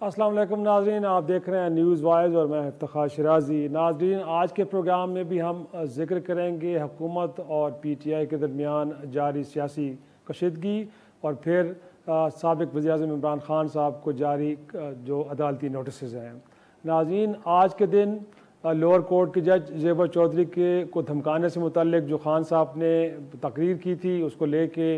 अस्सलाम वालेकुम नाज़रीन, आप देख रहे हैं न्यूज़ वाइज और मैं इफ्तिखार शिराजी। नाज़रीन, आज के प्रोग्राम में भी हम जिक्र करेंगे हुकूमत और PTI के दरमियान जारी सियासी कशीदगी और फिर साबिक़ वज़ीर-ए-आज़म इमरान ख़ान साहब को जारी जो अदालती नोटिस हैं। नाज़रीन, आज के दिन लोअर कोर्ट के जज ज़ेबर चौधरी को धमकाने से मुतल्लिक जो ख़ान साहब ने तकरीर की थी उसको लेके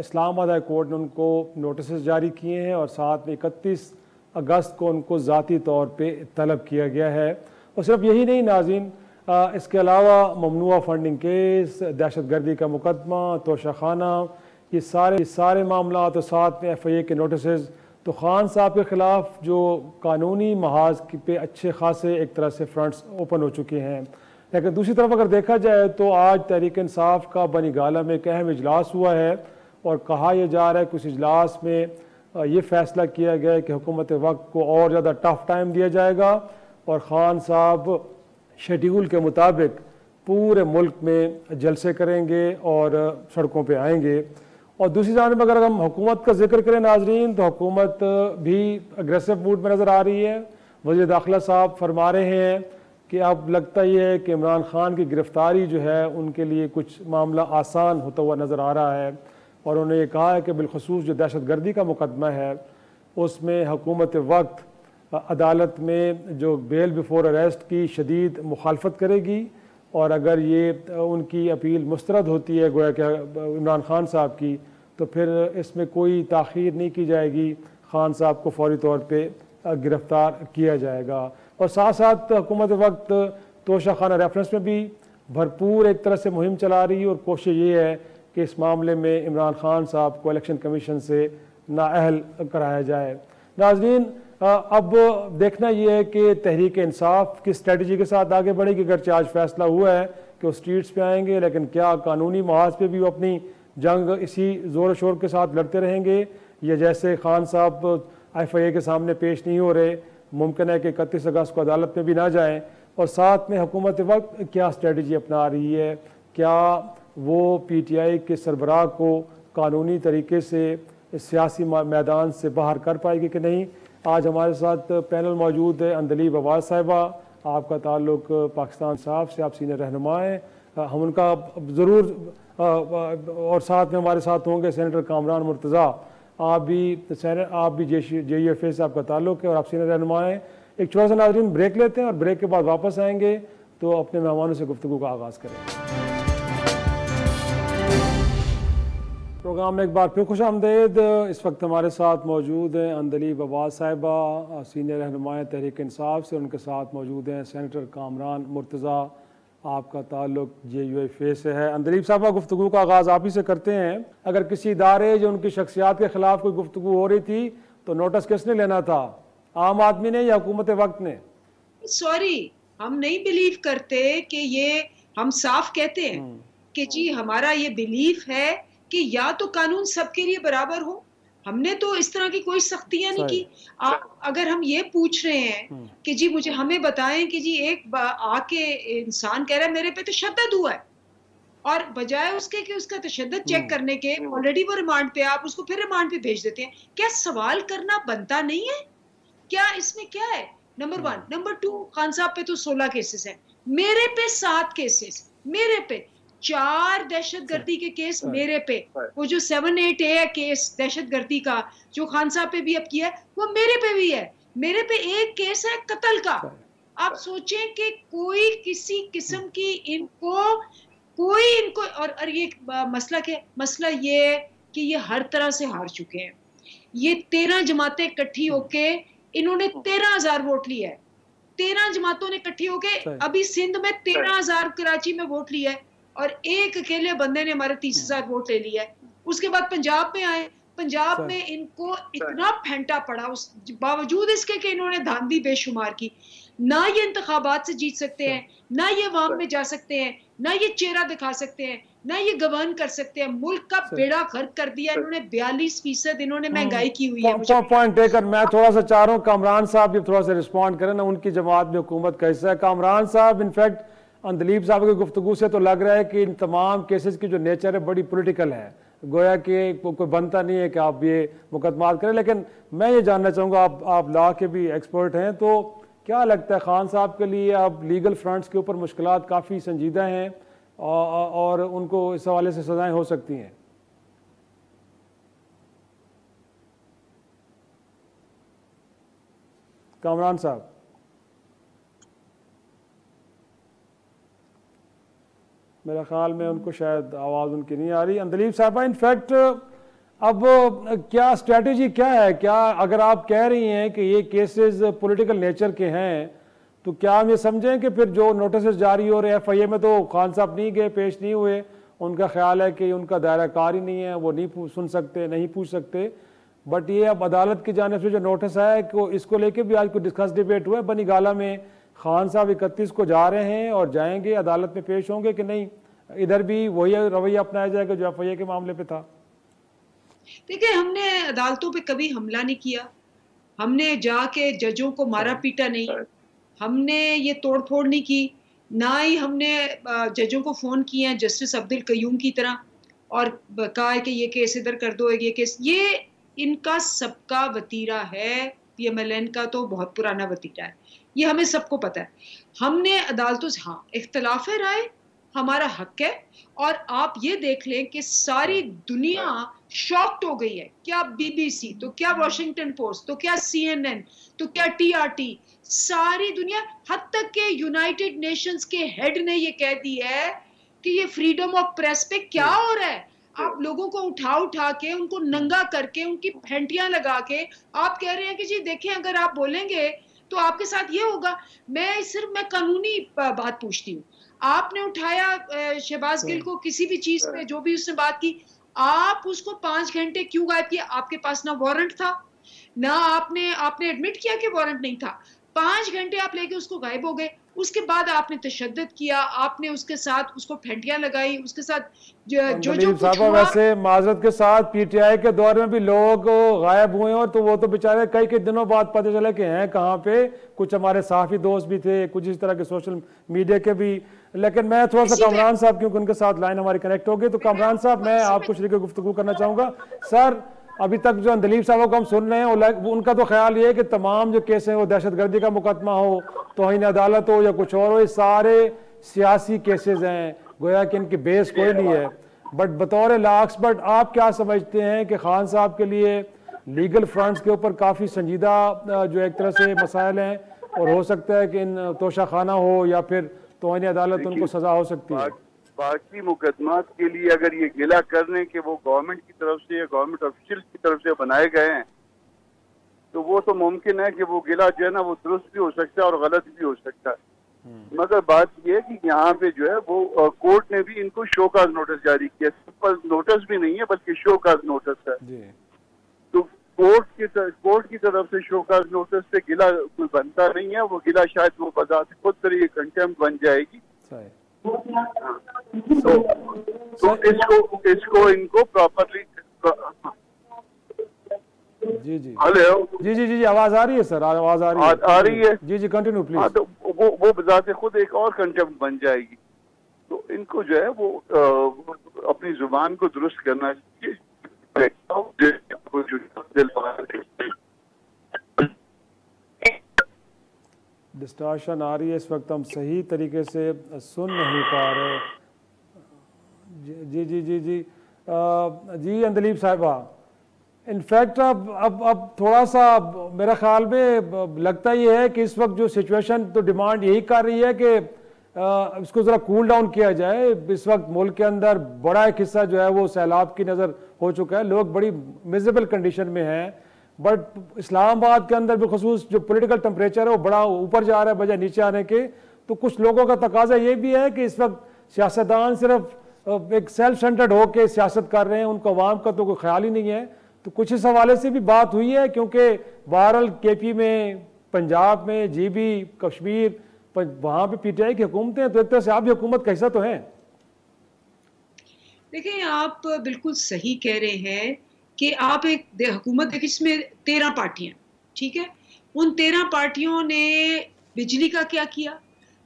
इस्लामाबाद हाई कोर्ट ने उनको नोटिस जारी किए हैं और साथ में 31 अगस्त को उनको ज़ाती तौर पे तलब किया गया है। और सिर्फ यही नहीं नाज़रीन, इसके अलावा ममनुआ फंडिंग केस, दहशतगर्दी का मुकदमा, तोशाखाना, ये सारे मामला और साथ में FIA के नोटिस तो ख़ान साहब के ख़िलाफ़ जो कानूनी महाज पे अच्छे खासे एक तरह से फ्रंट्स ओपन हो चुके हैं। लेकिन दूसरी तरफ अगर देखा जाए तो आज तहरीक इंसाफ का बनी गाला में एक अहम इजलास हुआ है और कहा यह जा रहा है कि उस इजलास में ये फ़ैसला किया गया है कि हुकूमत वक्त को और ज़्यादा टफ टाइम दिया जाएगा और ख़ान साहब शेड्यूल के मुताबिक पूरे मुल्क में जलसे करेंगे और सड़कों पे आएंगे। और दूसरी जानिब अगर हम हुकूमत का जिक्र करें नाजरीन, तो हुकूमत भी अग्रेसिव मूड में नज़र आ रही है। वज़ीर दाखिला साहब फरमा रहे हैं कि अब लगता ही है कि इमरान ख़ान की गिरफ़्तारी जो है उनके लिए कुछ मामला आसान होता हुआ नज़र आ रहा है और उन्होंने ये कहा है कि बिलखसूस जो दहशतगर्दी का मुकदमा है उसमें हुकूमत वक्त अदालत में जो बेल बिफोर अरेस्ट की शदीद मुखालफत करेगी और अगर ये उनकी अपील मुस्तरद होती है गोया कि इमरान ख़ान साहब की, तो फिर इसमें कोई ताख़ीर नहीं की जाएगी, ख़ान साहब को फौरी तौर पर गिरफ़्तार किया जाएगा। और साथ साथ हुकूमत वक्त तोशाखाना रेफरेंस में भी भरपूर एक तरह से मुहिम चला रही है और कोशिश ये है कि इस मामले में इमरान ख़ान साहब को इलेक्शन कमीशन से नाअहल कराया जाए। नाज़रीन, अब देखना ये है कि तहरीक इंसाफ की स्ट्रेटजी के साथ आगे बढ़ेगी। अगरचे आज फैसला हुआ है कि वो स्ट्रीट्स पे आएंगे, लेकिन क्या कानूनी महाज पे भी वो अपनी जंग इसी ज़ोर शोर के साथ लड़ते रहेंगे या जैसे ख़ान साहब FIA के सामने पेश नहीं हो रहे, मुमकिन है कि 31 अगस्त को अदालत में भी ना जाएँ। और साथ में हुकूमत वक्त क्या स्ट्रेटजी अपना रही है, क्या वो PTI के सरबराह को कानूनी तरीके से सियासी मैदान से बाहर कर पाएगी कि नहीं। आज हमारे साथ पैनल मौजूद है। अंदलीब अब्बास साहिबा, आपका ताल्लुक पाकिस्तान साहब से, आप सीनियर रहनुमा हैं, हम उनका ज़रूर और साथ में हमारे साथ होंगे सेनेटर कामरान मुर्तज़ा, आप भी JUFA से आपका ताल्लुक है और आप सीनियर रहनुमा हैं। एक छोटा सा नाज़रीन ब्रेक लेते हैं और ब्रेक के बाद वापस आएंगे तो अपने मेहमानों से गुफ्तगू का आगाज़ करेंगे। प्रोग्राम में एक बार फिर खुश आमदेद। इस वक्त हमारे साथ मौजूद हैं अंदलीब अब्बास साहिबा, सीनियर रहनुमा तहरीक इंसाफ से, उनके साथ मौजूद हैं सेनेटर कामरान मुर्तज़ा, आपका ताल्लुक JUFA से है। अंदलीब साहबा, गुफ्तगू का आगाज़ आप ही से करते हैं। अगर किसी इदारे जो उनकी शख्सियात के ख़िलाफ़ कोई गुफ्तगू हो रही थी तो नोटिस किसने लेना था, आम आदमी ने या हुकूमत वक्त ने? सॉरी, हम नहीं बिलीव करते कि ये, हम साफ कहते हैं कि जी हमारा ये बिलीफ है कि या तो कानून सबके लिए बराबर हो। हमने तो इस तरह की कोई सख्तियां नहीं की। अगर हम ये पूछ रहे हैं कि जी मुझे हमें बताएं कि जी एक आके इंसान कह रहा है मेरे पे तशद्दुद हुआ है और बजाय उसके कि उसका तशद्दुद चेक करने के ऑलरेडी वो रिमांड पे, आप उसको फिर रिमांड पे भेज देते हैं। क्या सवाल करना बनता नहीं है? क्या इसमें क्या है? नंबर 1। नंबर 2, खान साहब पे तो 16 केसेस हैं, मेरे पे 7 केसेस, मेरे पे 4 दहशतगर्दी के केस मेरे पे। वो जो 7-8A है केस दहशतगर्दी का जो खान साहब पे भी अब किया है वो मेरे पे भी है। मेरे पे एक केस है कत्ल का। आप सोचें कि कोई किसी किस्म की इनको और ये मसला क्या है? मसला ये है कि ये हर तरह से हार चुके हैं। ये 13 जमातें इकट्ठी होके इन्होंने 13,000 वोट लिया है। 13 जमातों ने इकट्ठी होके अभी सिंध में 13,000, कराची में वोट लिया है और एक अकेले बंदे ने हमारे 30,000 वोट ले लिया है। उसके बाद पंजाब में आए, पंजाब में इनको इतना फेंटा पड़ा, उस बावजूद इसके कि इन्होंने धांधली बेशुमार की। ना ये इंतखाबात से जीत सकते हैं, ना ये अवाम में जा सकते हैं, ना ये चेहरा दिखा सकते हैं, ना ये गवर्न कर सकते हैं। मुल्क का बेड़ा गर्क कर दिया इन्होंने। 42% इन्होंने महंगाई की हुई है। Point taker. मैं थोड़ा सा चाह रहा हूँ कामरान साहब भी थोड़ा सा रिस्पॉन्ड करें ना, उनकी जमात में हुकूमत कैसा है। कामरान साहब, इनफैक्ट अंदलीब साहब की गुफ्तगू से तो लग रहा है कि इन तमाम केसेस की जो नेचर है बड़ी पॉलिटिकल है। गोया कि कोई बनता नहीं है कि आप ये मुकदमात करें। लेकिन मैं ये जानना चाहूँगा, आप लॉ के भी एक्सपर्ट हैं, तो क्या लगता है खान साहब के लिए अब लीगल फ्रंट्स के ऊपर मुश्किलात काफ़ी संजीदा हैं और उनको इस हवाले से सजाएं हो सकती हैं? कामरान साहब, मेरा ख्याल में उनको शायद आवाज़ उनकी नहीं आ रही। अंदलीब साहबा, इनफैक्ट अब क्या स्ट्रेटजी क्या है? क्या अगर आप कह रही हैं कि ये केसेस पॉलिटिकल नेचर के हैं, तो क्या हम ये समझें कि फिर जो नोटिस जारी हो रहे हैं, FIA में तो खान साहब नहीं गए, पेश नहीं हुए, उनका ख्याल है कि उनका दायरा कार ही नहीं है, वो नहीं सुन सकते, नहीं पूछ सकते, बट ये अब अदालत की जानिब से जो नोटिस है कि इसको लेके भी आज कोई डिस्कस डिबेट हुआ है बनीगाला में, खान साहब 31 को जा रहे हैं और जाएंगे, अदालत में पेश होंगे कि नहीं, इधर भी वही रवैया अपनाया जाएगा जो FIA के मामले पे था? देखिए, हमने अदालतों पे कभी हमला नहीं किया, हमने जाके जजों को मारा पीटा नहीं, हमने ये तोड़ फोड़ नहीं की, ना ही हमने जजों को फोन किए हैं जस्टिस अब्दुल कयूम की तरह और कहा है कि ये केस इधर कर दो, ये केस, ये इनका सबका वतीरा है, PMLN का तो बहुत पुराना वतीरा है, ये हमें सबको पता है। हमने अदालतों से, हाँ, इख्तलाफ राय हमारा हक है, और आप ये देख लें कि सारी दुनिया शॉक्ड हो गई है, क्या BBC, तो क्या वॉशिंगटन पोस्ट, तो क्या CNN, तो क्या TRT, सारी दुनिया, हद तक के यूनाइटेड नेशंस के हेड ने ये कह दिया है कि ये फ्रीडम ऑफ प्रेस पे क्या हो रहा है। आप लोगों को उठा के, उनको नंगा करके, उनकी फेंटियां लगा के आप कह रहे हैं कि जी देखें, अगर आप बोलेंगे तो आपके साथ ये होगा। मैं कानूनी बात पूछती हूँ, आपने उठाया शहबाज गिल को किसी भी चीज पे, जो भी उसने बात की, आप उसको 5 घंटे क्यों गायब किया? आपके पास ना वारंट था, ना आपने एडमिट किया कि वारंट नहीं था, 5 घंटे आप लेके उसको गायब हो गए। उसके बाद आपने तशद्दुद किया, आपने उसके साथ उसको फेंटियां लगाई, उसके साथ जो कुछ हुआ। वैसे माजरत के साथ PTI के दौर में भी लोग गायब हुए और तो वो तो बेचारे कई दिनों बाद पता चला कि हैं कहाँ पे। कुछ हमारे साफी दोस्त भी थे, कुछ इस तरह के सोशल मीडिया के भी। लेकिन मैं थोड़ा सा कामरान साहब, क्योंकि उनके साथ लाइन हमारी कनेक्ट हो गई, तो कामरान साहब मैं आपको शरीक गुफ्तगू करना चाहूँगा। सर, अभी तक जो अंदलीब साहब को हम सुन रहे हैं, उनका तो ख्याल ये है कि तमाम जो केस हैं वो दहशतगर्दी का मुकदमा हो, तौहीन अदालत हो या कुछ और हो, ये सारे सियासी केसेस हैं, गोया कि इनकी बेस कोई नहीं है। बट बतौर लॉ एक्सपर्ट आप क्या समझते हैं कि खान साहब के लिए लीगल फ्रंट्स के ऊपर काफ़ी संजीदा जो एक तरह से मसाइल हैं, और हो सकता है कि इन तोशाखाना हो या फिर तौहीन अदालत उनको सजा हो सकती है? बाकी मुकदमात के लिए अगर ये गिला करने के वो गवर्नमेंट की तरफ से या गवर्नमेंट ऑफिशियल की तरफ से बनाए गए हैं, तो वो तो मुमकिन है कि वो गिला जो है ना वो दुरुस्त भी हो सकता है और गलत भी हो सकता है। मगर बात ये है कि यहाँ पे जो है वो कोर्ट ने भी इनको शो काज नोटिस जारी किया, सिंपल नोटिस भी नहीं है बल्कि शो काज नोटिस है। तो कोर्ट की तरफ से शो काज नोटिस से गिला कोई बनता नहीं है, वो गिला शायद वो बजाते खुद तरीके कंटेम्प्ट बन जाएगी। तो इसको इनको प्रॉपरली। जी जी हेलो, जी आवाज आ रही है सर? आवाज आ रही है जी कंटिन्यू प्लीज। हाँ, तो वो बजाते खुद एक और कंटेम्प्ट बन जाएगी। तो इनको जो है वो अपनी जुबान को दुरुस्त करना चाहिए। डिस्टॉर्शन आ रही है इस वक्त, हम सही तरीके से सुन नहीं पा रहे। जी जी जी जी जी अंदलीब साहिबा, इनफैक्ट अब थोड़ा सा मेरा ख्याल में लगता ये है कि इस वक्त जो सिचुएशन, तो डिमांड यही कर रही है कि इसको ज़रा कूल डाउन किया जाए। इस वक्त मुल्क के अंदर बड़ा एक हिस्सा जो है वो सैलाब की नज़र हो चुका है, लोग बड़ी मिजरेबल कंडीशन में हैं। बट इस्लामाबाद के अंदर बिलखसूस जो पॉलिटिकल टेम्परेचर है वो बड़ा ऊपर जा रहा है बजाय नीचे आने के। तो कुछ लोगों का तकाजा ये भी है कि इस वक्त सियासतदान सिर्फ एक सेल्फ सेंटर्ड होकर सियासत कर रहे हैं, उनको अवाम का तो कोई ख्याल ही नहीं है। तो कुछ इस हवाले से भी बात हुई है, क्योंकि बहरहाल KP में, पंजाब में, GB, कश्मीर, वहाँ पे PTI की हुकूमतें हैं, तो एक तरह से आप भी हुकूमत का हिस्सा तो हैं। देखिए, आप बिल्कुल सही कह रहे हैं कि आप एक हुकूमत देखिए, इसमें 13 पार्टियां, ठीक है, उन 13 पार्टियों ने बिजली का क्या किया?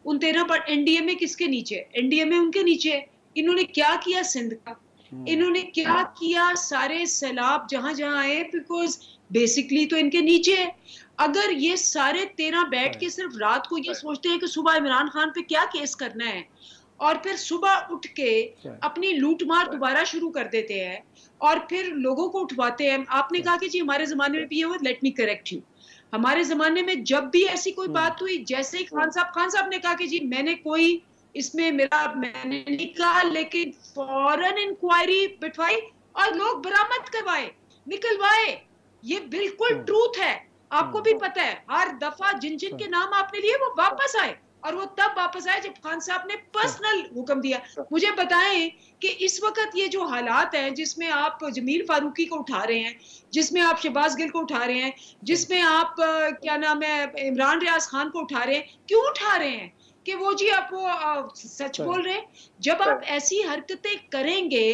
उन 13 NDA में किसके नीचे? NDA में उनके नीचे। इन्होंने क्या किया सिंध का? इन्होंने क्या किया, सारे सैलाब जहां जहां आए, बिकॉज बेसिकली तो इनके नीचे है। अगर ये सारे 13 बैठ के सिर्फ रात को ये सोचते हैं कि सुबह इमरान खान पे क्या केस करना है, और फिर सुबह उठ के अपनी लूटमार दोबारा शुरू कर देते हैं और फिर लोगों को उठवाते हैं। आपने कहा कि जी हमारे जमाने में भी ये हुआ, लेट मी करेक्ट यू। हमारे जमाने में जब भी ऐसी कोई बात हुई, जैसे ही खान साहब ने कहा कि जी मैंने नहीं कहा, लेकिन फौरन इंक्वायरी बिठवाई और लोग बरामद करवाए, निकलवाए। ये बिल्कुल ट्रूथ है, आपको भी पता है। हर दफा जिन जिन के नाम आपने लिए वो वापस आए, और वो तब वापस आए जब खान साहब ने पर्सनल हुक्म दिया। मुझे बताएं कि इस वक्त ये जो हालात हैं, जिसमें आप जमील फारूकी को उठा रहे हैं, जिसमें आप शहबाज गिल को उठा रहे हैं, जिसमें आप क्या नाम है इमरान रियाज खान को उठा रहे हैं, क्यों उठा रहे हैं? कि वो जी आप वो सच बोल रहे हैं। जब आप ऐसी हरकतें करेंगे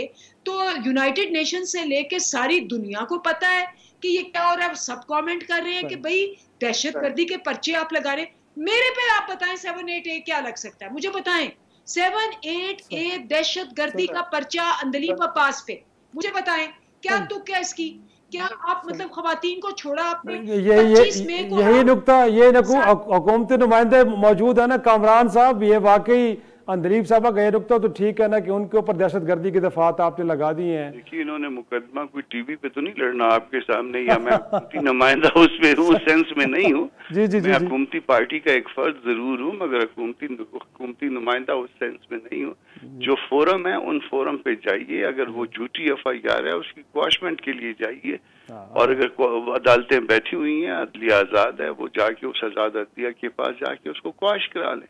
तो यूनाइटेड नेशन से लेके सारी दुनिया को पता है कि ये क्या हो रहा है। सब कमेंट कर रहे हैं कि भाई दहशतगर्दी के पर्चे आप लगा रहे हैं। मेरे पे आप बताएं 7-8A क्या लग सकता है, मुझे बताएं। 7-8A दहशतगर्दी का पर्चा अंदलीब अब्बास पे, मुझे बताएं क्या तुक है इसकी? क्या आप मतलब खवातीन को छोड़ा आपने? यही नुकता, ये हुकूमती नुमाइंदे मौजूद है ना कामरान साहब, ये वाकई अंदलीब साहब का ये नुकता तो ठीक है ना कि उनके ऊपर दहशतगर्दी की दफात आपने लगा दी है। देखिए इन्होंने मुकदमा कोई टीवी पे तो नहीं लड़ना आपके सामने, या मैं हुकूमती नुमाइंदा उसमें उस सेंस में नहीं हूँ। मैं हुकूमती पार्टी का एक फर्द जरूर हूँ, मगर हुकूमती नुमाइंदा उस सेंस में नहीं हूँ। जो फोरम है उन फोरम पे जाइए, अगर वो झूठी FIR है उसकी क्वाशमेंट के लिए जाइए, और अगर अदालतें बैठी हुई हैं, अदलिया आजाद है, वो जाके उस आजाद अदलिया के पास जाके उसको क्वाश करा लें।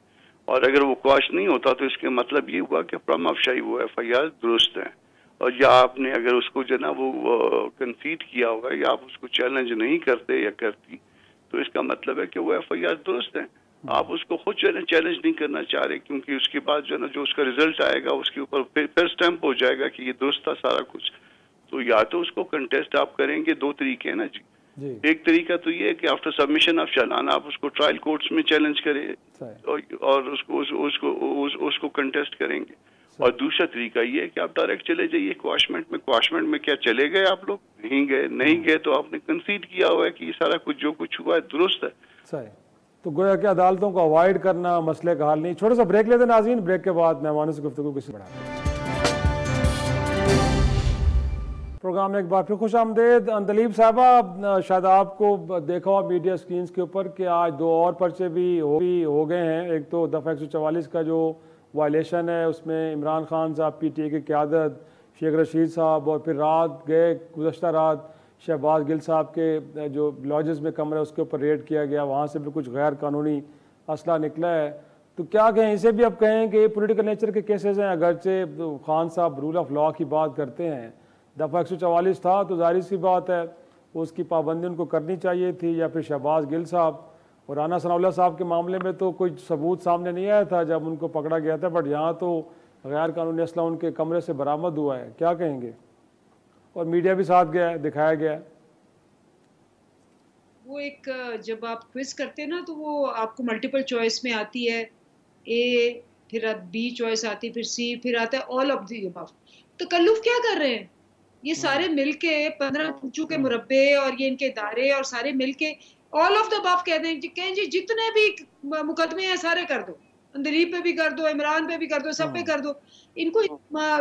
और अगर वो क्वाश नहीं होता तो इसके मतलब ये हुआ कि प्रमाफशाही वो FIR दुरुस्त है, और या आपने अगर उसको जो ना वो कंसीड किया होगा या आप उसको चैलेंज नहीं करते या करती, तो इसका मतलब है कि वो FIR दुरुस्त है। आप उसको खुद चैलेंज नहीं करना चाह रहे, क्योंकि उसके बाद जो ना जो उसका रिजल्ट आएगा उसके ऊपर फिर स्टैंप हो जाएगा कि ये दुरुस्त था सारा कुछ। तो या तो उसको कंटेस्ट आप करेंगे, दो तरीके हैं ना जी। एक तरीका तो ये है कि आफ्टर सबमिशन ऑफ चालान आप उसको ट्रायल कोर्ट्स में चैलेंज करें और उसको कंटेस्ट करेंगे, और दूसरा तरीका ये है कि आप डायरेक्ट चले जाइए क्वाशमेंट में। क्वाशमेंट में क्या चले गए आप लोग? नहीं गए तो आपने कंसीड किया हुआ है कि ये सारा कुछ जो कुछ हुआ है दुरुस्त है। सही। तो गोया कि अदालतों को अवॉइड करना मसले का हल नहीं। छोटा सा ब्रेक लेते नाज़रीन, ब्रेक के बाद मेहमानों से गुफ्तगू किसी बढ़ाते हैं। प्रोग्राम में एक बार फिर खुश आमदेद। अंदलीब साहबा, शायद आपको देखा हुआ मीडिया स्क्रीन के ऊपर कि आज 2 और पर्चे भी हो गए हैं। एक तो दफ़ा 144 का जो वायलेशन है उसमें इमरान खान साहब PTA की क़यादत, शेख रशीद साहब, और फिर रात गए गुज़श्ता रात शहबाज गिल साहब के जो लॉजेस में कमरा उसके ऊपर रेड किया गया, वहाँ से भी कुछ गैर कानूनी असला निकला है। तो क्या कहें, इसे भी अब कहें कि पॉलिटिकल नेचर के केसेस हैं, अगरचे खान साहब रूल ऑफ लॉ की बात करते हैं। दफ़ा 144 था तो जाहिर सी बात है उसकी पाबंदी उनको करनी चाहिए थी, या फिर शहबाज गिल साहब और राना सनाउल्लाह साहब के मामले में तो कोई सबूत सामने नहीं आया था जब उनको पकड़ा गया था, बट यहाँ तो गैर कानूनी असला उनके कमरे से बरामद हुआ है। क्या कहेंगे? और मीडिया भी साथ गया है, दिखाया गया है। वो एक जब आप क्विज करते हैं ना तो वो आपको मल्टीपल चॉइस में आती है A, फिर B चॉइस आती है, फिर C, फिर आता है ऑल ऑफ द अबव। तकल्लुफ क्या कर रहे हैं ये सारे मिलके? 15 पूछू के मुरब्बे और ये इनके इदारे और सारे मिलके ऑल ऑफ द अबव कहते हैं। कहें जी जितने भी मुकदमे हैं सारे कर दो, अंदलीब पे भी कर दो, इमरान पे भी कर दो, सब पे कर दो। इनको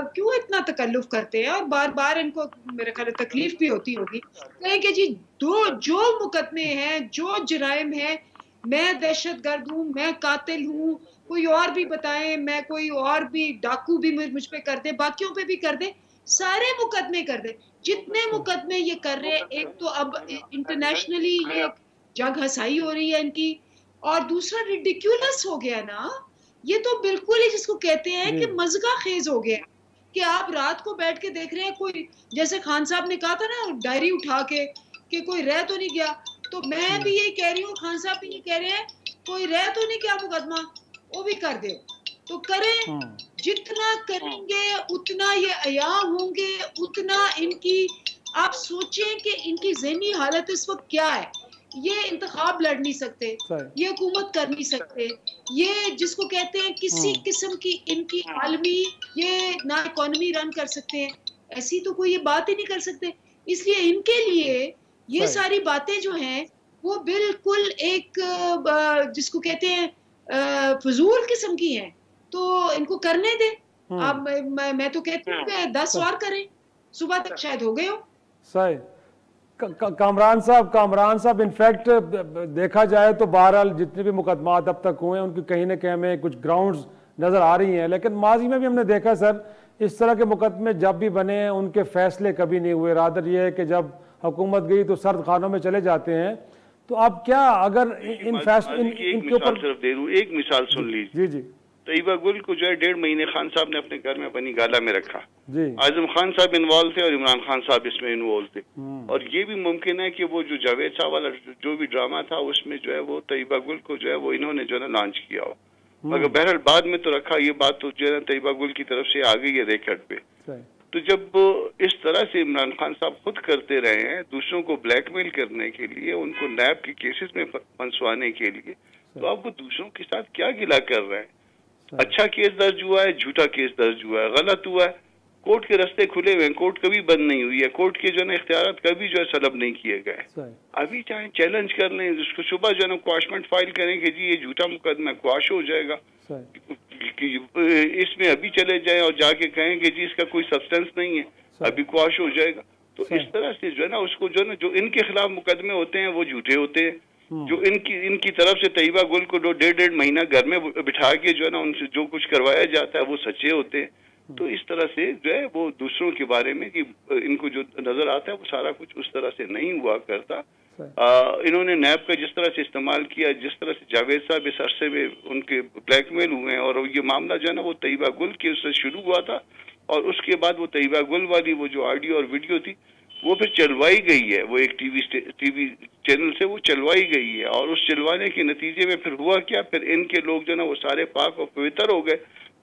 क्यों इतना तकल्लुफ करते हैं? और बार बार इनको मेरे ख्याल तकलीफ भी होती होगी। कहें कि जी जो मुकदमे हैं, जो जराइम हैं, मैं दहशतगर्द हूँ, मैं कातिल हूँ, कोई और भी बताएं, मैं कोई और भी डाकू भी मुझ पे कर दे, बाकियों पे भी कर दे, सारे मुकदमे कर दे। जितने मुकदमे ये कर रहे हैं, एक तो अब इंटरनेशनली ये जग हसाई हो रही है इनकी, और दूसरा रिडिक्यूलस हो गया ना, ये तो बिल्कुल ही जिसको कहते हैं कि मज़गा खेज हो गया कि आप रात को बैठ के देख रहे हैं कोई, जैसे खान साहब ने कहा था ना डायरी उठा के कि कोई रह तो नहीं गया, तो मैं भी यही कह रही हूँ, खान साहब भी ये कह रहे हैं कोई रह तो नहीं गया मुकदमा, वो भी कर दे। तो करें, जितना करेंगे उतना ये अया होंगे, उतना इनकी, आप सोचें कि इनकी ज़हनी हालत इस वक्त क्या है। ये इंतखाब लड़ नहीं सकते, ये हुकूमत कर नहीं सकते, ये जिसको कहते हैं किसी किस्म की इनकी आलमी, ये ना इकोनॉमी रन कर सकते हैं, ऐसी तो कोई ये बात ही नहीं कर सकते। इसलिए इनके लिए ये सही। सारी बातें जो हैं वो बिल्कुल एक जिसको कहते हैं फजूल किस्म की हैं, तो इनको करने दें। अब मैं तो कहती हूँ कि 10 और करें, सुबह तक शायद हो गए हो। सही। कामरान साहब इनफैक्ट देखा जाए तो बहरहाल जितने भी मुकदमात अब तक हुए हैं उनकी कहीं ना कहीं हमें कुछ ग्राउंड्स नज़र आ रही हैं, लेकिन माजी में भी हमने देखा सर इस तरह के मुकदमे जब भी बने हैं उनके फैसले कभी नहीं हुए। रादर ये है कि जब हुकूमत गई तो सर्द खानों में चले जाते हैं। तो अब क्या अगर इन फैसले इनके ऊपर सिर्फ दे दूं, एक मिसाल सुन लीजिए। जी जी। तैयबा गुल को जो है 1.5 महीने खान साहब ने अपने घर में अपनी गाला में रखा। जी। आजम खान साहब इन्वॉल्व थे और इमरान खान साहब इसमें इन्वॉल्व थे। और ये भी मुमकिन है कि वो जो जावेद साहब वाला जो भी ड्रामा था उसमें जो है वो तैयबा गुल को जो है वो इन्होंने जो है लॉन्च किया हो, मगर बहरहाल बाद में तो रखा। ये बात तो जो है तैयबा गुल की तरफ से आ गई है रिकॉर्ड पे। तो जब इस तरह से इमरान खान साहब खुद करते रहे हैं दूसरों को ब्लैकमेल करने के लिए, उनको नैब के केसेस में फंसवाने के लिए, तो अब वो दूसरों के साथ क्या गिला कर रहे हैं? अच्छा केस दर्ज हुआ है, झूठा केस दर्ज हुआ है, गलत हुआ है, कोर्ट के रास्ते खुले हुए हैं, कोर्ट कभी बंद नहीं हुई है, कोर्ट के जो है इख्तियारात कभी जो है सलब नहीं किए गए। अभी चाहे चैलेंज कर लें, उसको सुबह जो है क्वाशमेंट फाइल करें कि जी ये झूठा मुकदमा क्वाश हो जाएगा, इसमें अभी चले जाएं और जाके कहें कि जी इसका कोई सब्सटेंस नहीं है, अभी क्वाश हो जाएगा। तो इस तरह से जो है ना उसको जो है ना जो इनके खिलाफ मुकदमे होते हैं वो झूठे होते हैं, जो इनकी तरफ से तैयबा गुल को 1.5 महीना घर में बिठा के जो है ना उनसे जो कुछ करवाया जाता है वो सच्चे होते हैं। तो इस तरह से जो है वो दूसरों के बारे में कि इनको जो नजर आता है वो सारा कुछ उस तरह से नहीं हुआ करता। इन्होंने नैब का जिस तरह से इस्तेमाल किया, जिस तरह से जावेद साहब इस अरसे में उनके ब्लैकमेल हुए हैं, और ये मामला जो है ना वो तैयबा गुल के उससे शुरू हुआ था और उसके बाद वो तैयबा गुल वाली वो जो ऑडियो और वीडियो थी वो फिर चलवाई गई है, वो एक टीवी चैनल से वो चलवाई गई है। और उस चलवाने के नतीजे में फिर हुआ क्या, फिर इनके लोग जो ना वो सारे पाक और पवित्र हो गए,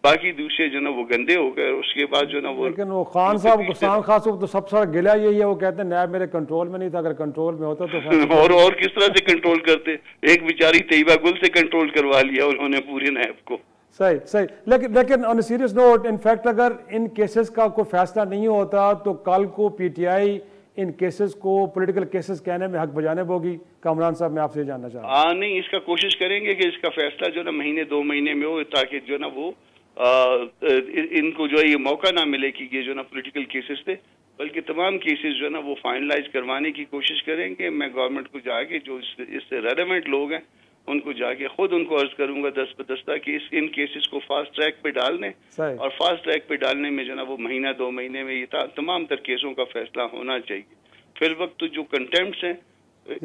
बाकी दूसरे जो ना वो गंदे हो गए। उसके बाद जो ना वो लेकिन वो खान साहब तो सबसे बड़ा गिला यही है, वो कहते हैं नैब मेरे कंट्रोल में नहीं था, अगर कंट्रोल में होता तो और किस तरह से कंट्रोल करते, एक बेचारी तैयबा गुल से कंट्रोल करवा लिया उन्होंने पूरे नैब को। सही सही। लेकिन ऑन सीरियस नोट, इनफैक्ट अगर इन केसेस का कोई फैसला नहीं होता तो कल को पीटीआई इन केसेस को पॉलिटिकल केसेस कहने में हक बजाने होगी। कामरान साहब मैं आपसे जानना चाह रहा हूं। नहीं, इसका कोशिश करेंगे कि इसका फैसला जो ना महीने 2 महीने में हो, ताकि जो ना वो इनको जो है ये मौका ना मिले कि ये जो ना पॉलिटिकल केसेस थे, बल्कि तमाम केसेस जो है ना वो फाइनलाइज करवाने की कोशिश करेंगे। मैं गवर्नमेंट को जाके जो इससे रेलेवेंट लोग हैं उनको जाके खुद उनको अर्ज करूंगा दस्तबदस्ता कि इन केसेस को फास्ट ट्रैक पे डाल दें, और फास्ट ट्रैक पे डालने में जो ना वो महीना 2 महीने में ये तमाम तर केसों का फैसला होना चाहिए। फिर वक्त जो कंटेम्प्ट्स हैं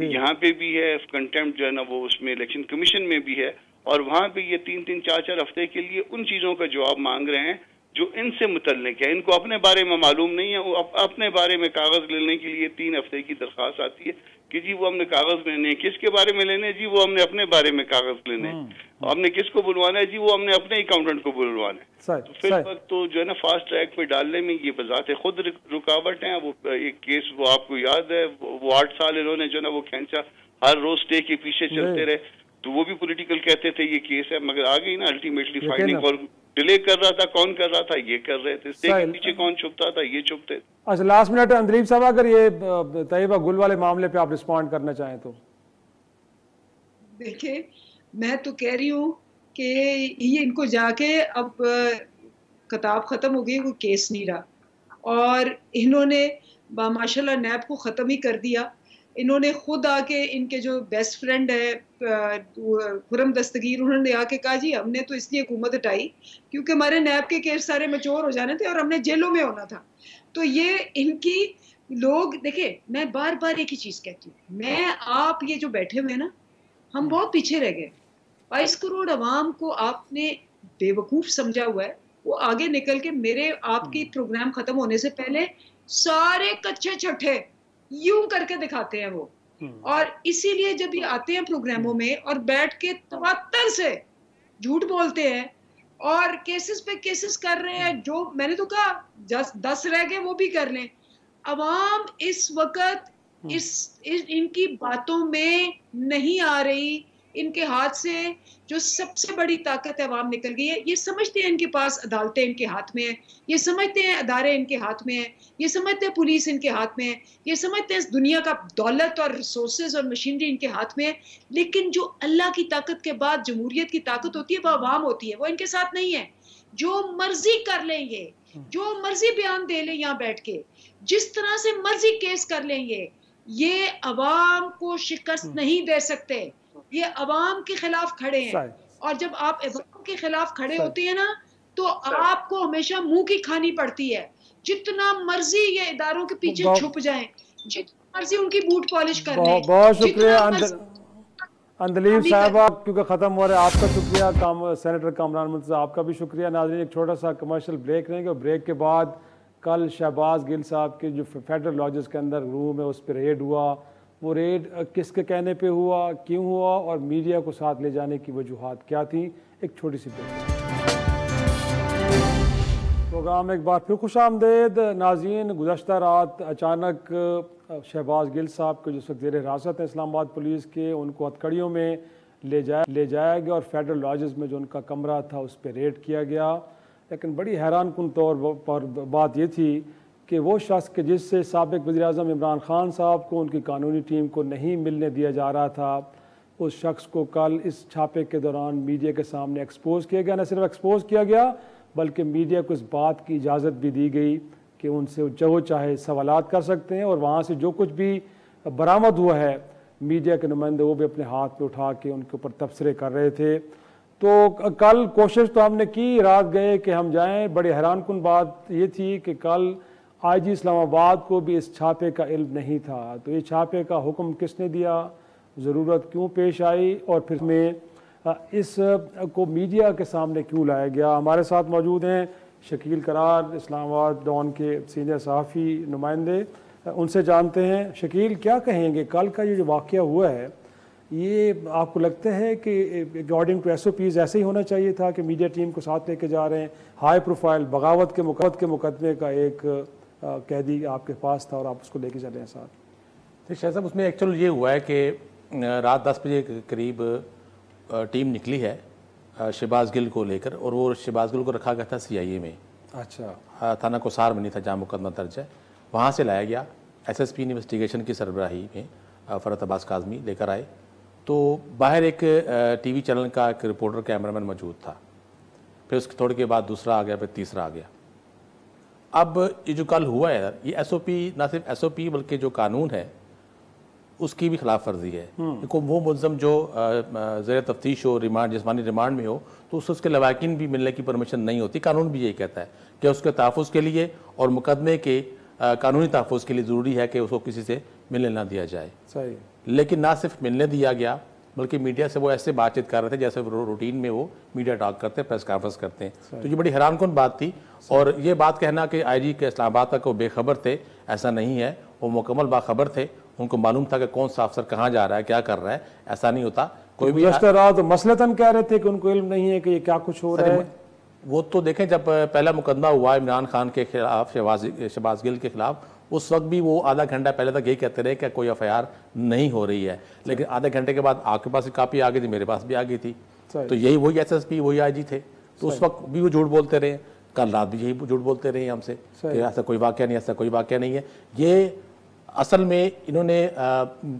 यहाँ पे भी है, कंटेम्प्ट जो है ना वो उसमें इलेक्शन कमीशन में भी है, और वहाँ पे ये 3-3, 4-4 हफ्ते के लिए उन चीज़ों का जवाब मांग रहे हैं जो इनसे मुतल्लिक है। इनको अपने बारे में मालूम नहीं है, वो अपने बारे में कागज़ लेने के लिए 3 हफ्ते की दरख्वास्त आती है कि जी वो हमने कागज़ लेने हैं। किसके बारे में लेने हैं? जी वो हमने अपने बारे में कागज़ लेने हैं। हमने किसको बुलवाना है? जी वो हमने अपने अकाउंटेंट को बुलवाना है। तो फिर वक्त तो जो है ना फास्ट ट्रैक पे डालने में ये बजाते खुद रुकावट है। वो एक केस वो आपको याद है, वो 8 साल इन्होंने जो है ना वो खींचा, हर रोज स्टे के पीछे चलते रहे, तो वो भी पॉलिटिकल कहते थे ये केस है, मगर आ गई ना अल्टीमेटली फाइंडिंग। और डिले कर रहा था कौन, कर रहा था ये कर रहे थे, स्टे के पीछे कौन छुपता था, ये छुपते थे। अच्छा, लास्ट मिनट अंदलीब साहब, अगर ये तैयबा गुल वाले मामले पे आप रिस्पॉन्ड करना चाहें तो। देखिए, मैं तो कह रही हूँ कि ये इनको जाके अब किताब खत्म हो गई, कोई केस नहीं रहा, और इन्होंने माशाल्लाह नैब को ख़त्म ही कर दिया। इन्होंने खुद आके, इनके जो बेस्ट फ्रेंड है खुरम दस्तगीर, उन्होंने आके कहा जी हमने तो इसलिए हुकूमत हटाई क्योंकि हमारे नैब के केस सारे मैच्योर हो जाने थे और हमने जेलों में होना था। तो ये इनकी लोग, देखिए मैं बार बार एक ही चीज़ कहती हूँ, मैं आप ये जो बैठे हुए ना, हम बहुत पीछे रह गए। 22 करोड़ अवाम को आपने बेवकूफ़ समझा हुआ है। वो आगे निकल के मेरे आपकी प्रोग्राम ख़त्म होने से पहले सारे कच्चे छठे यूं करके दिखाते हैं वो, और इसीलिए जब ये आते हैं प्रोग्रामों में और बैठ के तवत्तर से झूठ बोलते हैं और केसेस पे केसेस कर रहे हैं, जो मैंने तो कहा 10 रह गए वो भी कर लें। अवाम इस वक्त इनकी बातों में नहीं आ रही इनके हाथ से जो सबसे बड़ी ताकत है अवाम निकल गई है। ये समझते हैं इनके पास अदालतें इनके हाथ में है, ये समझते हैं अदारे इनके हाथ में है, ये समझते हैं पुलिस इनके हाथ में है, ये समझते हैं इस दुनिया का दौलत और रिसोर्सेज और मशीनरी इनके हाथ में है। लेकिन जो अल्लाह की ताकत के बाद जमहूरियत की ताकत होती है वो अवाम होती है, वो इनके साथ नहीं है। जो मर्जी कर लेंगे, जो मर्जी बयान दे लें यहाँ बैठ के, जिस तरह से मर्जी केस कर लेंगे, ये अवाम को शिकस्त नहीं दे सकते। ये अवाम के खिलाफ खड़े हैं, और जब आप अवाम के खिलाफ खड़े होते हैं ना, तो आपको हमेशा मुंह की खानी पड़ती है। जितना मर्जी ये इदारों के पीछे छुप जाएं, जितना मर्जी उनकी बूट पॉलिश कर लें। बहुत शुक्रिया अंदलीब साहबा, क्योंकि ख़त्म हो रहा है। आपका शुक्रिया, सेनेटर कामरान मुंतज़र आपका भी शुक्रिया। नाज़रीन, एक छोटा सा कमर्शियल ब्रेक लेंगे और ब्रेक के बाद कल शहबाज गिल साहब के जो फेडरल लॉजेस के अंदर रूम है उस पर रेड हुआ, वो रेड किसके कहने पे हुआ, क्यों हुआ और मीडिया को साथ ले जाने की वजूहात क्या थी। एक छोटी सी ब्रेक। प्रोग्राम एक बार फिर खुश आमदेद नाज़रीन। गुज़श्ता रात अचानक शहबाज गिल साहब को जिस वक्त ज़ेर हिरासत है इस्लामाबाद पुलिस के, उनको हथकड़ियों में ले जाया गया और फेडरल लॉजेस में जो उनका कमरा था उस पर रेड किया गया। लेकिन बड़ी हैरान कुन तौर पर बात ये थी कि वो शख्स के जिससे साबिक़ वज़ीर-ए-आज़म इमरान ख़ान साहब को उनकी कानूनी टीम को नहीं मिलने दिया जा रहा था, उस शख्स को कल इस छापे के दौरान मीडिया के सामने एक्सपोज़ किया गया। न सिर्फ एक्सपोज़ किया गया बल्कि मीडिया को इस बात की इजाज़त भी दी गई कि उनसे जो चाहे सवालात कर सकते हैं, और वहाँ से जो कुछ भी बरामद हुआ है मीडिया के नुमाइंदे वो भी अपने हाथ में उठा के उनके ऊपर तबसरे कर रहे थे। तो कल कोशिश तो हमने की, रात गए कि हम जाएं। बड़ी हैरान कुन बात ये थी कि कल आईजी इस्लामाबाद को भी इस छापे का इल्म नहीं था। तो ये छापे का हुक्म किसने दिया, ज़रूरत क्यों पेश आई, और फिर में इस को मीडिया के सामने क्यों लाया गया। हमारे साथ मौजूद हैं शकील करार, इस्लामाबाद डॉन के सीनियर सहाफ़ी नुमाइंदे, उनसे जानते हैं। शकील, क्या कहेंगे, कल का ये जो वाक़या हुआ है ये आपको लगता है कि अकॉर्डिंग टू SOPs ऐसे ही होना चाहिए था कि मीडिया टीम को साथ लेके जा रहे हैं? हाई प्रोफाइल बगावत के मुकदमे का एक कैदी आपके पास था और आप उसको लेके चले हैं साथ। तो शायद साहब उसमें एक्चुअल ये हुआ है कि रात 10 बजे के करीब टीम निकली है शहबाज गिल को लेकर, और वो शहबाज गिल को रखा गया था CIA में। अच्छा। थाना कोसार में नहीं था जहाँ मुकदमा दर्ज है, वहाँ से लाया गया। SSP इन्वेस्टिगेशन की सरबराही में फ़रत अब्बास काज़मी लेकर आए। तो बाहर एक TV चैनल का एक रिपोर्टर कैमरामैन मौजूद था, फिर उसके थोड़ी के बाद दूसरा आ गया, फिर तीसरा आ गया। अब ये जो कल हुआ है ये SOP, ना सिर्फ SOP बल्कि जो कानून है उसकी भी खिलाफ वर्जी है। देखो, वो मुलज़म जो ज़ेर तफ्तीश हो, रिमांड जिस्मानी रिमांड में हो, तो उसके लवाकिन भी मिलने की परमिशन नहीं होती। कानून भी यही कहता है कि उसके तहफ़्फ़ुज़ के लिए और मुकदमे के कानूनी तहफ़्फ़ुज़ के लिए ज़रूरी है कि उसको किसी से मिलने ना दिया जाए। सही। लेकिन ना सिर्फ मिलने दिया गया बल्कि मीडिया से वो ऐसे बातचीत कर रहे थे जैसे रूटीन में वो मीडिया टॉक करते हैं, प्रेस कॉन्फ्रेंस करते हैं। तो ये बड़ी हैरानकुन बात थी। और ये बात कहना कि IG के इस्लामाबाद तक वो बेखबर थे, ऐसा नहीं है। वो मुकम्मल बाखबर थे, उनको मालूम था कि कौन सा अफसर कहाँ जा रहा है, क्या कर रहा है। ऐसा नहीं होता कोई भी। तो मसलतन कह रहे थे कि उनको इल्म नहीं है कि ये क्या कुछ हो रहा है। वो तो देखें, जब पहला मुकदमा हुआ इमरान खान के खिलाफ, शहबाज गिल के खिलाफ, उस वक्त भी वो आधा घंटा पहले तक यही कहते रहे कि कोई FIR नहीं हो रही है। लेकिन आधे घंटे के बाद आपके पास कापी आ गई थी, मेरे पास भी आ गई थी। तो यही वही SSP वही IG थे, तो उस वक्त भी वो झूठ बोलते रहे। कल रात भी यही झूठ बोलते रहे हमसे कि ऐसा कोई वाक़या नहीं, ऐसा कोई वाक़या नहीं है। ये असल में इन्होंने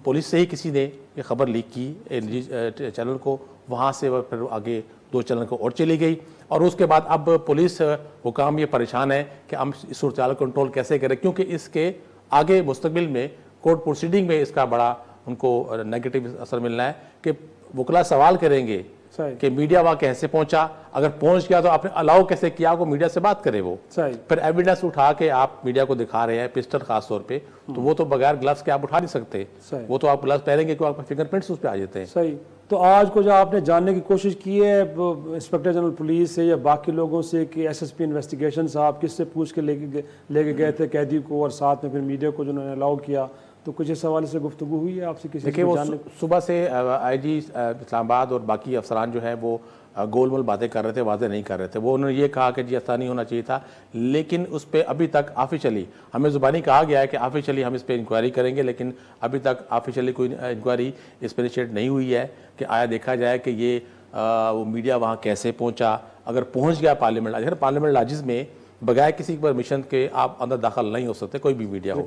पुलिस से ही किसी ने ये खबर लीक की चैनल को, वहाँ से फिर आगे 2 चैनल को और चली गई। और उसके बाद अब पुलिस हुकाम ये परेशान है कि हम इस सूरत कंट्रोल कैसे करें, क्योंकि इसके आगे मुस्तकबिल में कोर्ट प्रोसीडिंग में इसका बड़ा उनको नेगेटिव असर मिलना है कि वकला सवाल करेंगे कि मीडिया वहाँ कैसे पहुंचा, अगर पहुंच गया तो आपने अलाउ कैसे किया को मीडिया से बात करे। वो फिर एविडेंस उठा के आप मीडिया को दिखा रहे हैं, पिस्टल खास तौर पे, तो वो तो बगैर ग्लव्स के आप उठा नहीं सकते। वो तो आप ग्लव्स पहनेंगे कि आपके फिंगरप्रिंट्स उस पर आ जाते हैं। सही। तो आज को जो आपने जानने की कोशिश की है इंस्पेक्टर जनरल पुलिस से या बाकी लोगों से कि SSP इन्वेस्टिगेशन साहब किससे पूछ के लेके गए थे कैदी को, और साथ में फिर मीडिया को जिन्होंने अलाउ किया, तो कुछ इस हवाले से गुफ्तगू हुई है आपसे किसी? देखिए, वो सुबह से IG इस्लामाबाद और बाकी अफसरान जो है वो गोलमोल बातें कर रहे थे, वादे नहीं कर रहे थे। वो उन्होंने ये कहा कि जी ऐसा नहीं होना चाहिए था, लेकिन उस पर अभी तक ऑफिशियली हमें ज़ुबानी कहा गया है कि ऑफिशियली हम इस पर इंक्वायरी करेंगे, लेकिन अभी तक ऑफिशियली कोई इंक्वायरी इस पर इनिशिएट नहीं हुई है कि आया देखा जाए कि ये वो मीडिया वहाँ कैसे पहुँचा। अगर पहुँच गया पार्लियामेंट लाजिज़ में बगैर किसी परमिशन के आप अंदर दाखिल नहीं हो सकते, कोई भी मीडिया हो।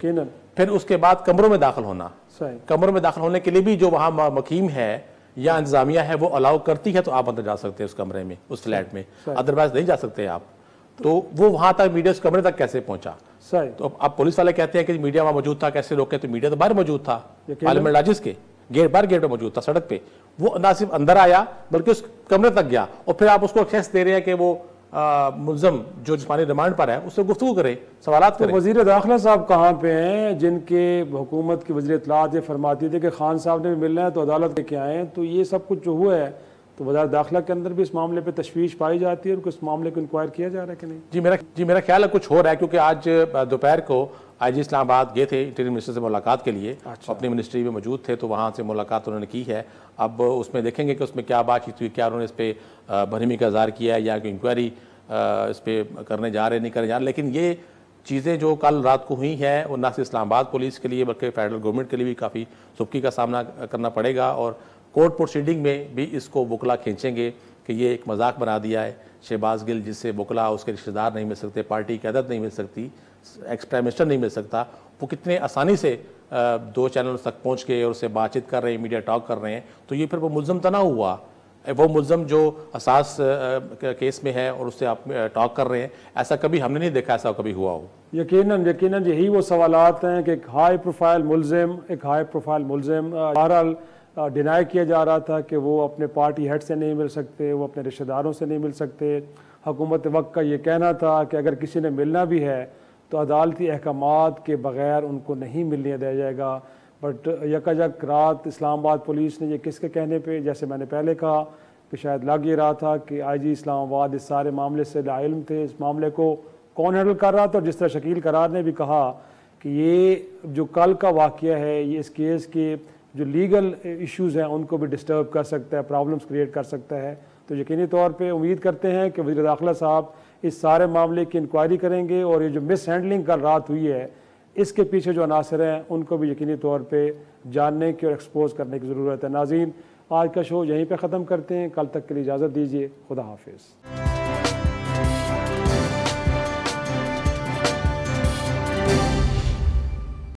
फिर उसके बाद कमरों में दाखिल होना, कमरों में दाखिल होने के लिए भी जो वहाँ मकीम है या इंतजामिया है वो अलाउ करती है तो आप अंदर जा सकते हैं उस कमरे में, उस फ्लैट में, अदरवाइज नहीं जा सकते आप। तो वो वहां तक मीडिया उस कमरे तक कैसे पहुंचा? तो अब पुलिस वाले कहते हैं कि मीडिया वहां मौजूद था, कैसे रोके? तो मीडिया तो बाहर मौजूद था, पार्लियामेंट लाजिज़ के गेट पर मौजूद था, सड़क पे। वो ना सिर्फ अंदर आया बल्कि उस कमरे तक गया, और फिर आप उसको एक्सेस दे रहे हैं कि वो मुल्ज़म जो जिस्मानी रिमांड पर है उससे गुफ्तगू करे, सवालात करे। वज़ीर दाखिला साहब कहाँ पे हैं, जिनके हुकूमत की वज़ीर इत्तलात ये फरमाती थी कि खान साहब ने भी मिलना है तो अदालत लेके आए? तो ये सब कुछ जो हुआ है तो वज़ारत दाखिला के अंदर भी इस मामले पे तशवीश पाई जाती है और इस मामले को इंक्वायर किया जा रहा है कि नहीं? जी मेरा ख्याल है कुछ हो रहा है, क्योंकि आज दोपहर को IG इस्लामाबाद गए थे इंटीरियर मिनिस्टर से मुलाकात के लिए। अपनी मिनिस्ट्री में मौजूद थे तो वहाँ से मुलाकात उन्होंने की है। अब उसमें देखेंगे कि उसमें क्या बातचीत हुई, क्या उन्होंने इस पर बरहमी का इज़हार किया है या कोई इंक्वायरी इस पर करने जा रहे नहीं करने जा रहे। लेकिन ये चीज़ें जो कल रात को हुई हैं वो ना सिर्फ इस्लामाबाद पुलिस के लिए बल्कि फेडरल गवर्नमेंट के लिए भी काफ़ी सुबकी का सामना करना पड़ेगा, और कोर्ट प्रोसीडिंग में भी इसको वकला खींचेंगे कि ये एक मजाक बना दिया है। शहबाज गिल जिससे वकला उसके रिश्तेदार नहीं मिल सकते, पार्टी की क़यादत नहीं मिल सकती, एक्स प्राइम मिनिस्टर नहीं मिल सकता, वो कितने आसानी से 2 चैनल तक पहुँच के और उससे बातचीत कर रहे हैं, मीडिया टॉक कर रहे हैं। तो ये फिर वो मुल्ज़म तो ना हुआ, वो मुल्ज़म जो असास केस में है और उससे आप टॉक कर रहे हैं। ऐसा कभी हमने नहीं देखा, ऐसा कभी हुआ हो। यकीनन यही वो सवालात हैं कि एक हाई प्रोफाइल मुल्ज़िम बहरहाल डिनाई किया जा रहा था कि वो अपने पार्टी हेड से नहीं मिल सकते, वो अपने रिश्तेदारों से नहीं मिल सकते। हुकूमत वक्त का ये कहना था कि अगर किसी ने मिलना भी है तो अदालती अहकामात के बग़ैर उनको नहीं मिलने दिया जाएगा। बट यकायक रात इस्लामाबाद पुलिस ने ये किसके कहने पे, जैसे मैंने पहले कहा कि शायद लग ये रहा था कि IG इस्लामाबाद इस सारे मामले से लाइल्म थे, इस मामले को कौन हैंडल कर रहा था। और जिस तरह शकील करार ने भी कहा कि ये जो कल का वाक़या है ये इस केस के जो लीगल इश्यूज़ हैं उनको भी डिस्टर्ब कर सकता है, प्रॉब्लम्स क्रिएट कर सकता है। तो यकीनी तौर पे उम्मीद करते हैं कि वज़ीर दाखिला साहब इस सारे मामले की इंक्वायरी करेंगे और ये जो मिस हैंडलिंग कल रात हुई है इसके पीछे जो अनासर हैं उनको भी यकीनी तौर पे जानने की और एक्सपोज करने की ज़रूरत है। नाज़रीन, आज का शो यहीं पे ख़त्म करते हैं, कल तक के लिए इजाज़त दीजिए। खुदा हाफिज़।